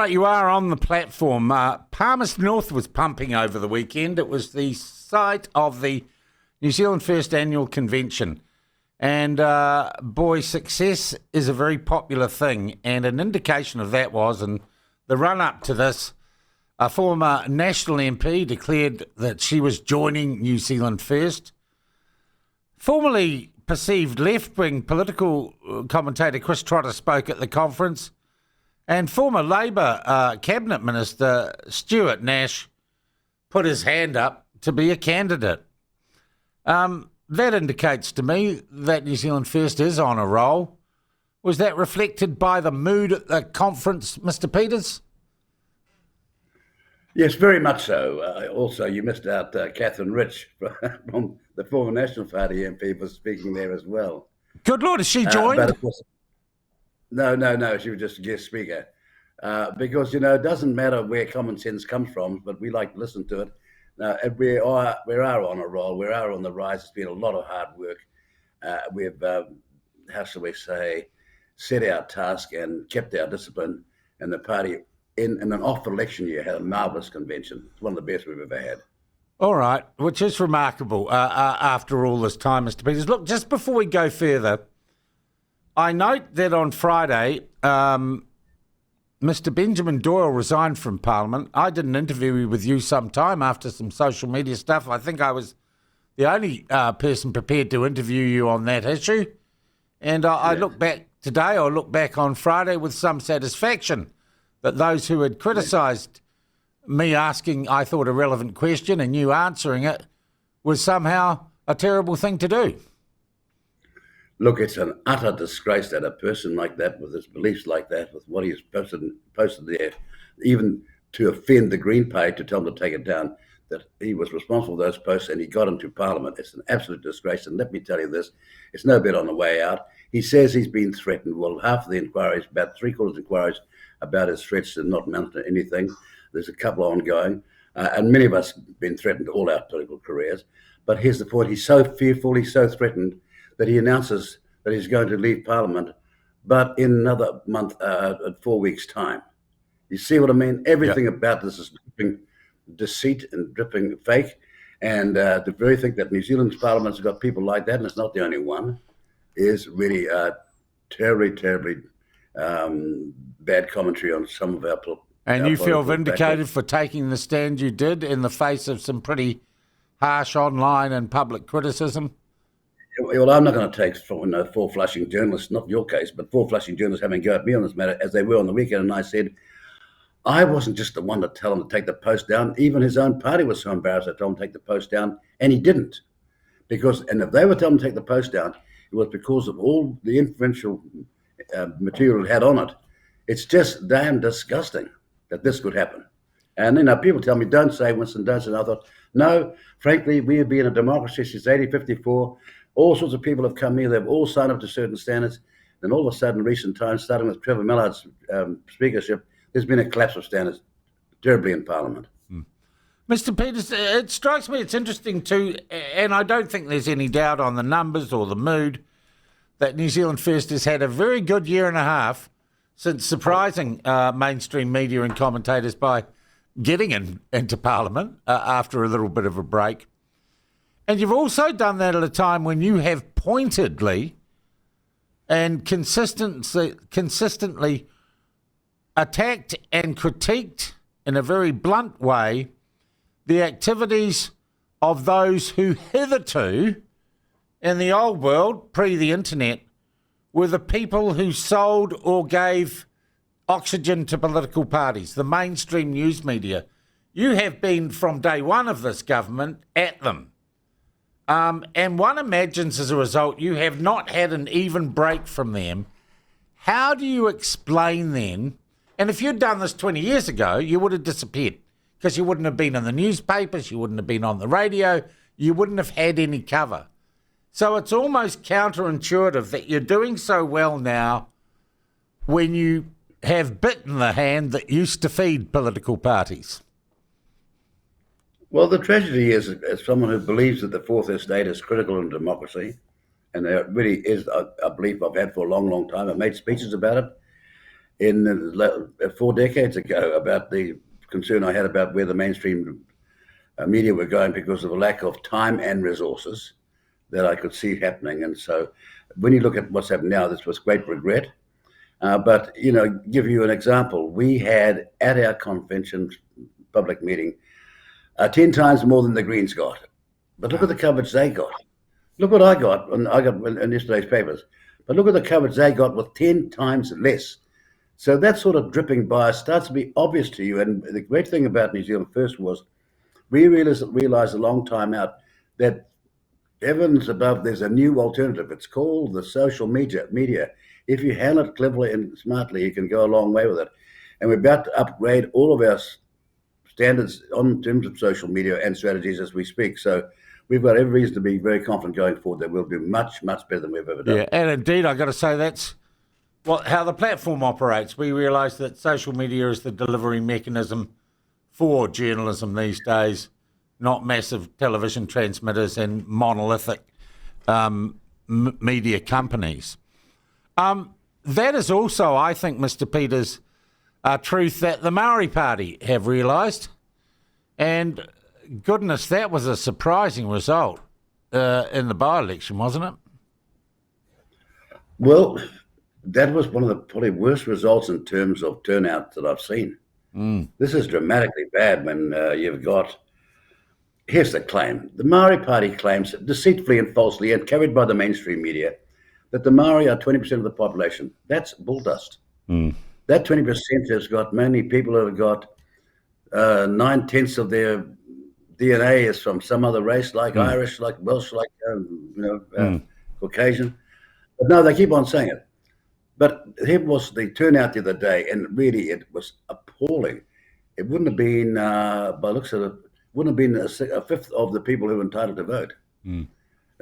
Right, you are on the platform. Palmerston North was pumping over the weekend. It was the site of the New Zealand First Annual Convention. And boy, success is a very popular thing. And an indication of that was, in the run-up to this, a former National MP declared that she was joining New Zealand First. Formerly perceived left-wing political commentator Chris Trotter spoke at the conference. And former Labour Cabinet Minister Stuart Nash put his hand up to be a candidate. That indicates to me that New Zealand First is on a roll. Was that reflected by the mood at the conference, Mr. Peters? Yes, very much so. Also, you missed out Catherine Rich from the former National Party MP was speaking there as well. Good Lord, has she joined? But of course, no, she was just a guest speaker. Because, it doesn't matter where common sense comes from, but we like to listen to it. Now, we are on a roll. We are on the rise. It's been a lot of hard work. We've, how shall we say, set our task and kept our discipline. And the party, in an off-election year, had a marvellous convention. It's one of the best we've ever had. All right, which is remarkable after all this time, Mr. Peters. Look, just before we go further, I note that on Friday, Mr. Benjamin Doyle resigned from Parliament. I did an interview with you sometime after some social media stuff. I think I was the only person prepared to interview you on that issue. And I look back today, or look back on Friday with some satisfaction that those who had criticised me asking, I thought, a relevant question and you answering it was somehow a terrible thing to do. Look, it's an utter disgrace that a person like that, with his beliefs like that, with what he's posted there, even to offend the Green Party, to tell them to take it down, that he was responsible for those posts and he got into Parliament. It's an absolute disgrace. And let me tell you this, it's no bet on the way out. He says he's been threatened. Well, half of the inquiries, about three-quarters of inquiries about his threats have not amounted to anything. There's a couple ongoing. And many of us have been threatened all our political careers. But here's the point. He's so fearful, he's so threatened, that he announces that he's going to leave Parliament, but in another month, 4 weeks' time. You see what I mean? Everything about this is dripping deceit and dripping fake. And the very thing that New Zealand's Parliament's got people like that, and it's not the only one, is really terribly bad commentary on some of our political. And you feel vindicated for taking the stand you did in the face of some pretty harsh online and public criticism? Well, I'm not going to take four flushing journalists, not your case, but four flushing journalists having a go at me on this matter, as they were on the weekend. And I said, I wasn't just the one to tell him to take the post down. Even his own party was so embarrassed I told him to take the post down, and he didn't. And if they were telling him to take the post down, it was because of all the influential material it had on it. It's just damn disgusting that this could happen. And, people tell me, don't say Winston, don't say. And I thought, no, frankly, we have been a democracy since 1854. All sorts of people have come here. They've all signed up to certain standards. And all of a sudden, in recent times, starting with Trevor Millard's speakership, there's been a collapse of standards terribly in Parliament. Mr. Peters, it strikes me it's interesting too, and I don't think there's any doubt on the numbers or the mood, that New Zealand First has had a very good year and a half since surprising mainstream media and commentators by getting into Parliament after a little bit of a break. And you've also done that at a time when you have pointedly and consistently attacked and critiqued in a very blunt way the activities of those who hitherto, in the old world, pre the internet, were the people who sold or gave oxygen to political parties, the mainstream news media. You have been, from day one of this government, at them. And one imagines as a result you have not had an even break from them. How do you explain then, and if you'd done this 20 years ago, you would have disappeared because you wouldn't have been in the newspapers, you wouldn't have been on the radio, you wouldn't have had any cover. So it's almost counterintuitive that you're doing so well now when you have bitten the hand that used to feed political parties. Well, the tragedy is, as someone who believes that the Fourth Estate is critical in democracy, and there really is a belief I've had for a long, long time. I've made speeches about it. in 4 decades ago about the concern I had about where the mainstream media were going because of a lack of time and resources that I could see happening. And so when you look at what's happened now, this was great regret. But, give you an example. We had at our convention public meeting 10 times more than the Greens got. But look at the coverage they got. Look what I got in yesterday's papers. But look at the coverage they got with 10 times less. So that sort of dripping bias starts to be obvious to you. And the great thing about New Zealand First was we realized a long time out that heavens above, there's a new alternative. It's called the social media. If you handle it cleverly and smartly, you can go a long way with it. And we're about to upgrade all of our standards in terms of social media and strategies as we speak. So we've got every reason to be very confident going forward that we'll do much, much better than we've ever done. Yeah, and indeed, I've got to say that's how the platform operates. We realise that social media is the delivery mechanism for journalism these days, not massive television transmitters and monolithic media companies. That is also, I think, Mr. Peters, a truth that the Maori Party have realised. And goodness, that was a surprising result in the by-election, wasn't it? Well, that was one of the probably worst results in terms of turnout that I've seen. This is dramatically bad when you've got... Here's the claim. The Maori Party claims, deceitfully and falsely, and carried by the mainstream media, that the Maori are 20% of the population. That's bull dust. That 20% has got mainly people who have got 9/10 of their DNA is from some other race, like Irish, like Welsh, like Caucasian. But no, they keep on saying it. But here was the turnout the other day, and really it was appalling. It wouldn't have been, by looks of it, wouldn't have been a fifth of the people who were entitled to vote. And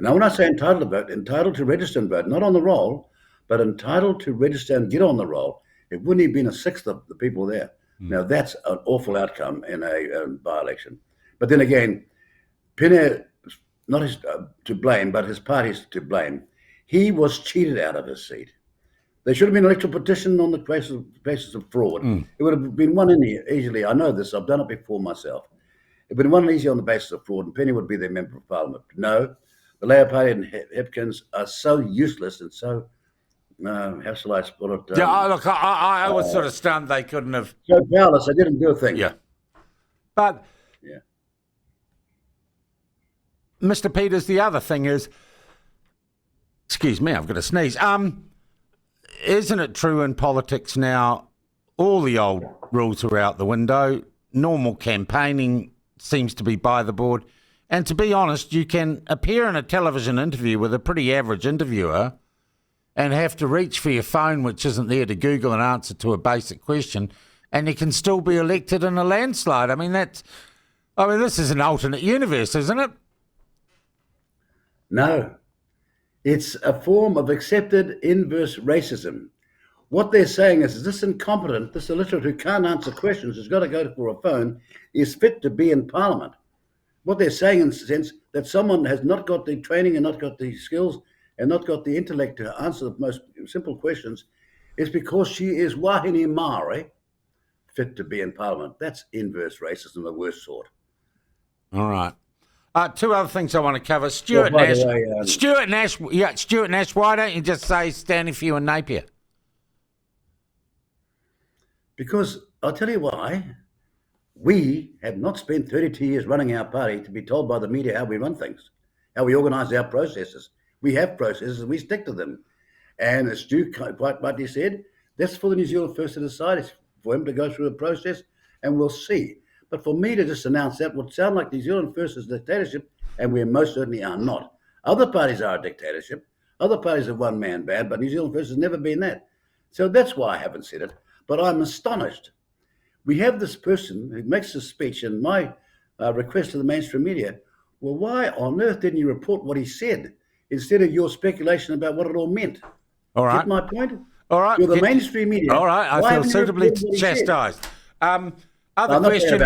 now when I say entitled to vote, entitled to register and vote, not on the roll, but entitled to register and get on the roll, it wouldn't have been a sixth of the people there. Now that's an awful outcome in a by-election. But then again, Pene, not his to blame, but his party's to blame. He was cheated out of his seat. There should have been an electoral petition on the basis of fraud. It would have been won in here easily. I know this. I've done it before myself. It would have been won easy on the basis of fraud, and Penny would be their member of parliament. No, the Leah Party and Hipkins are so useless and so, how shall I put it? I was sort of stunned they couldn't have... So powerless, they didn't do a thing. Yeah. But, Mr. Peters, the other thing is... Excuse me, I've got to sneeze. Isn't it true in politics now, all the old rules are out the window, normal campaigning seems to be by the board, and to be honest, you can appear in a television interview with a pretty average interviewer and have to reach for your phone, which isn't there to Google an answer to a basic question, and you can still be elected in a landslide. I mean, this is an alternate universe, isn't it? No. It's a form of accepted inverse racism. What they're saying is this incompetent, this illiterate who can't answer questions, who's got to go for a phone, is fit to be in Parliament. What they're saying in the sense that someone has not got the training and not got the skills and not got the intellect to answer the most simple questions is because she is Wahine Maori, fit to be in Parliament. That's inverse racism, the worst sort. All right. Two other things I want to cover. Stuart Nash. Stuart Nash, why don't you just say standing for you in Napier? Because I'll tell you why. We have not spent 32 years running our party to be told by the media how we run things, how we organise our processes. We have processes, we stick to them. And as Stu quite rightly said, that's for the New Zealand First to decide. It's for him to go through a process, and we'll see. But for me to just announce that would sound like New Zealand First is a dictatorship, and we most certainly are not. Other parties are a dictatorship. Other parties are one-man band, but New Zealand First has never been that. So that's why I haven't said it. But I'm astonished. We have this person who makes this speech, and my request to the mainstream media, well, why on earth didn't you report what he said instead of your speculation about what it all meant? All right. Get my point? All right. You're the mainstream media. All right. I feel suitably chastised. Other question,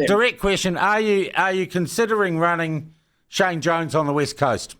direct question, are you considering running Shane Jones on the West Coast?